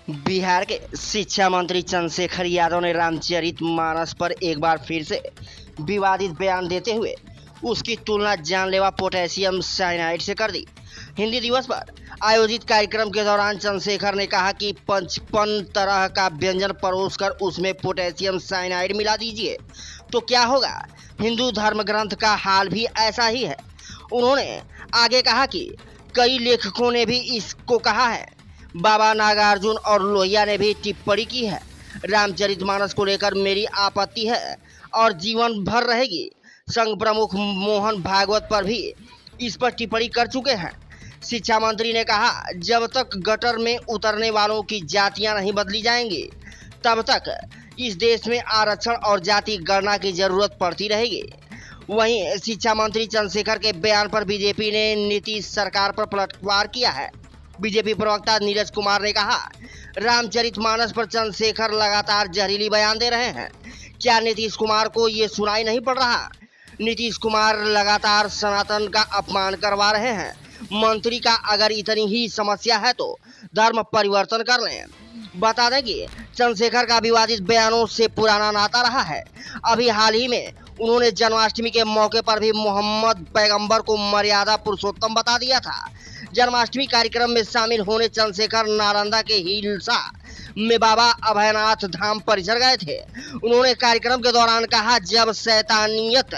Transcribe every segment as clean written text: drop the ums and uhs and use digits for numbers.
बिहार के शिक्षा मंत्री चंद्रशेखर यादव ने रामचरितमानस पर एक बार फिर से विवादित बयान देते हुए उसकी तुलना जानलेवा पोटेशियम साइनाइड से कर दी। हिंदी दिवस पर आयोजित कार्यक्रम के दौरान चंद्रशेखर ने कहा कि 55 तरह का व्यंजन परोसकर उसमें पोटेशियम साइनाइड मिला दीजिए तो क्या होगा। हिंदू धर्म ग्रंथ का हाल भी ऐसा ही है। उन्होंने आगे कहा कि कई लेखकों ने भी इसको कहा है। बाबा नागार्जुन और लोहिया ने भी टिप्पणी की है। रामचरितमानस को लेकर मेरी आपत्ति है और जीवन भर रहेगी। संघ प्रमुख मोहन भागवत पर भी इस पर टिप्पणी कर चुके हैं। शिक्षा मंत्री ने कहा, जब तक गटर में उतरने वालों की जातियां नहीं बदली जाएंगी तब तक इस देश में आरक्षण और जाति गणना की जरूरत पड़ती रहेगी। वहीं शिक्षा मंत्री चंद्रशेखर के बयान पर बीजेपी ने नीतीश सरकार पर पलटवार किया है। बीजेपी प्रवक्ता नीरज कुमार ने कहा, रामचरितमानस पर चंद्रशेखर लगातार जहरीली बयान दे रहे हैं। क्या नीतीश कुमार को ये सुनाई नहीं पड़ रहा? नीतीश कुमार लगातार सनातन का अपमान करवा रहे हैं। मंत्री का अगर इतनी ही समस्या है तो धर्म परिवर्तन कर लें। बता दें कि चंद्रशेखर का विवादित बयानों से पुराना नाता रहा है। अभी हाल ही में उन्होंने जन्माष्टमी के मौके पर भी मोहम्मद पैगंबर को मर्यादा पुरुषोत्तम बता दिया था। जन्माष्टमी कार्यक्रम में शामिल होने चंद्रशेखर नालंदा के हिलसा में बाबा अभयनाथ धाम परिसर गए थे। उन्होंने कार्यक्रम के दौरान कहा, जब शैतानियत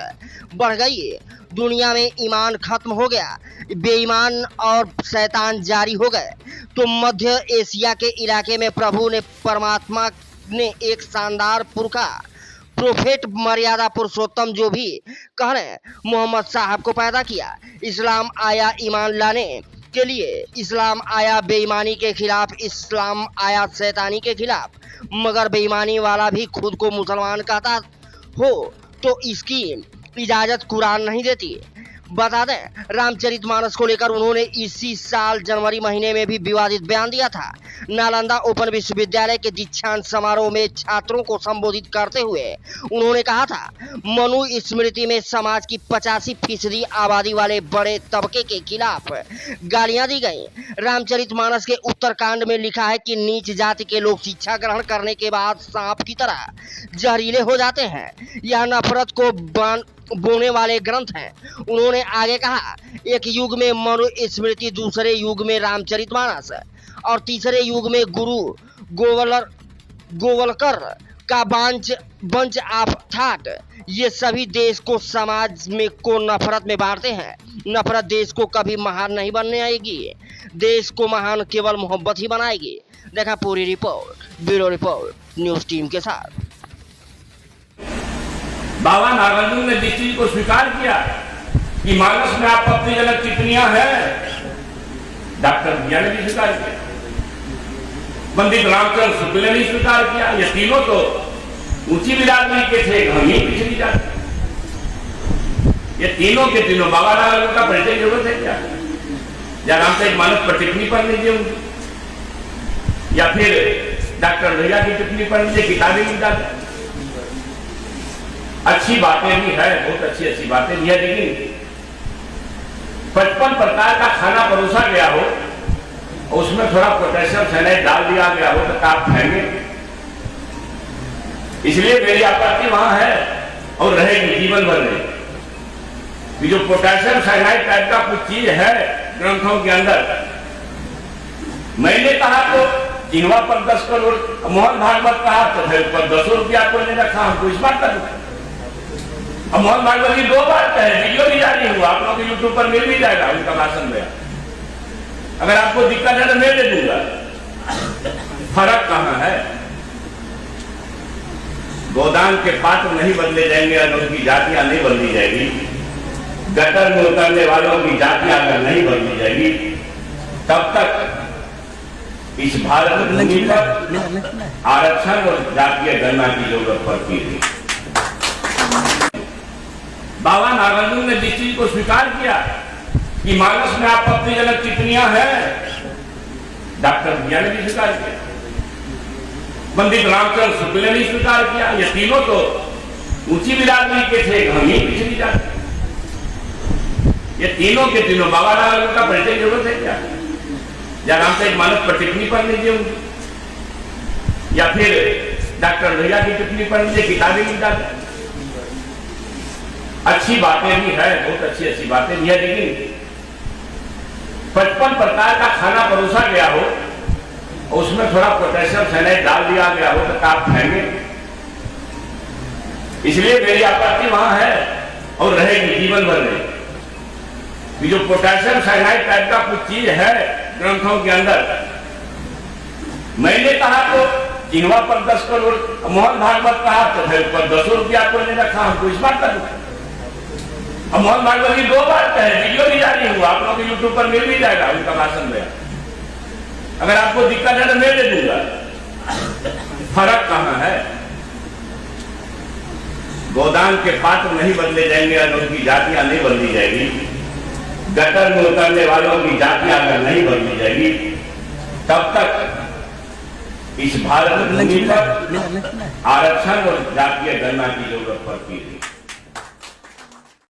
बढ़ गई, दुनिया में ईमान खत्म हो गया, बेईमान और शैतान जारी हो गए, तो मध्य एशिया के इलाके में प्रभु ने परमात्मा ने एक शानदार पुरखा प्रोफेट मर्यादा पुरुषोत्तम जो भी कह रहे मोहम्मद साहब को पैदा किया। इस्लाम आया ईमान लाने के लिए, इस्लाम आया बेईमानी के खिलाफ, इस्लाम आया शैतानी के खिलाफ। मगर बेईमानी वाला भी खुद को मुसलमान कहता हो तो इसकी इजाजत कुरान नहीं देती। बता दें, रामचरितमानस को लेकर उन्होंने इसी साल जनवरी महीने में भी विवादित बयान दिया था। नालंदा ओपन विश्वविद्यालय के दीक्षांत समारोह में छात्रों को संबोधित करते हुए उन्होंने कहा था, मनु स्मृति में समाज की 85% आबादी वाले बड़े तबके के खिलाफ गालियां दी गई। रामचरितमानस के उत्तरकांड में लिखा है कि नीच जाति के लोग शिक्षा ग्रहण करने के बाद सांप की तरह जहरीले हो जाते हैं। यह नफरत को बोने वाले ग्रंथ हैं। उन्होंने आगे कहा, एक युग में मनु स्मृति, दूसरे युग में रामचरितमानस और तीसरे युग में गुरु गोवलकर का बंच ऑफ थॉट। ये सभी देश को समाज में को नफरत में बांटते हैं। नफरत देश को कभी महान नहीं बनने आएगी। देश को महान केवल मोहब्बत ही बनाएगी। देखा पूरी report, bureau report news team के साथ। बाबा नागार्जुन ने जिस चीज को स्वीकार किया कि मानस में आपत्तिजनक टिप्पणियां हैं, डॉक्टर भैया ने भी स्वीकार किया, पंडित रामचंद्र शुक्ल ने भी स्वीकार किया। ये तीनों तो ऊंची बिरादरी के थे, हम ही पिछड़ी जाते। ये तीनों के तीनों बाबा नागार्जुन का परिचय जरूरत है क्या? या रामचरितमानस पर टिप्पणी पढ़ लीजिए उनकी, या फिर डॉक्टर भैया की टिप्पणी पढ़ लीजिए, किताबें लिख जाते। अच्छी बातें भी है, बहुत अच्छी बातें भी है, लेकिन 55 प्रकार का खाना परोसा गया हो, उसमें थोड़ा पोटेशियम साइनाइड डाल दिया गया हो तो आप खाएंगे? इसलिए मेरी आपत्ति वहां है और रहेगी जीवन भर में। जो पोटेशियम साइनाइड टाइप का कुछ चीज है ग्रंथों के अंदर, मैंने कहा तो जिनवा पर 10 करोड़, मोहन भागवत कहा तो फिर 10 रुपया आपको ने रखा, हमको इस बात का। अब मोहन भागवत की 2 बार कहे, वीडियो भी जारी हुआ, आप लोग यूट्यूब पर मिल भी जाएगा उनका भाषण में। अगर आपको दिक्कत है तो मैं दे दूंगा। फर्क कहां है? गोदान के पात्र नहीं बदले जाएंगे और उनकी जातियां नहीं बदली जाएगी। गटर में उतरने वालों की जातियां अगर नहीं बदली जाएगी तब तक इस भारत भूमि पर आरक्षण और जातीय गणना की जरूरत पड़ती है। बाबा नागार्जुन ने जिस चीज को स्वीकार किया कि मानस में आपत्तिजनक टिप्पणियां हैं, डॉक्टर भैया ने भी स्वीकार किया, पंडित रामचंद्र शुक्ल ने भी स्वीकार किया। ये तीनों तो ऊंची बिरादरी के थे, हम ही पिछड़ी जाते। ये तीनों के तीनों बाबा नागार्जुन का परिचय जरूरत है क्या? या रामचरितमानस पर टिप्पणी पढ़ लीजिए उनकी, या फिर डॉक्टर लोहिया की टिप्पणी पढ़ लीजिए, किताबें लिख डालें। अच्छी बातें भी है, बहुत अच्छी अच्छी बातें भी है, लेकिन 55 प्रकार का खाना परोसा गया हो, उसमें थोड़ा पोटेशियम साइनाइड डाल दिया गया हो तो आप खाएंगे? इसलिए मेरी आपत्ति वहां है और रहेगी जीवन भर में। जो पोटेशियम साइनाइड टाइप का कुछ चीज है ग्रंथों के अंदर, मैंने कहा तो जिहवा पर 10 करोड़, मोहन भागवत कहा तो फिर पर 10 रुपया को ने रखा, हमको इस बात का दुख। अब मोहन भागवत की 2 बार कहे, वीडियो भी जारी हुआ, आप लोगों को यूट्यूब पर मिल भी जाएगा उनका भाषण में। अगर आपको दिक्कत है तो मैं दे दूंगा। फर्क कहां है? गोदान के पात्र नहीं बदले जाएंगे और उनकी जातियां नहीं बदली जाएगी। गटर में उतरने वालों की जातियां अगर नहीं बदली जाएगी, तब तक इस भारत भूमि पर आरक्षण और जातीय गणना की जरूरत पड़ती है।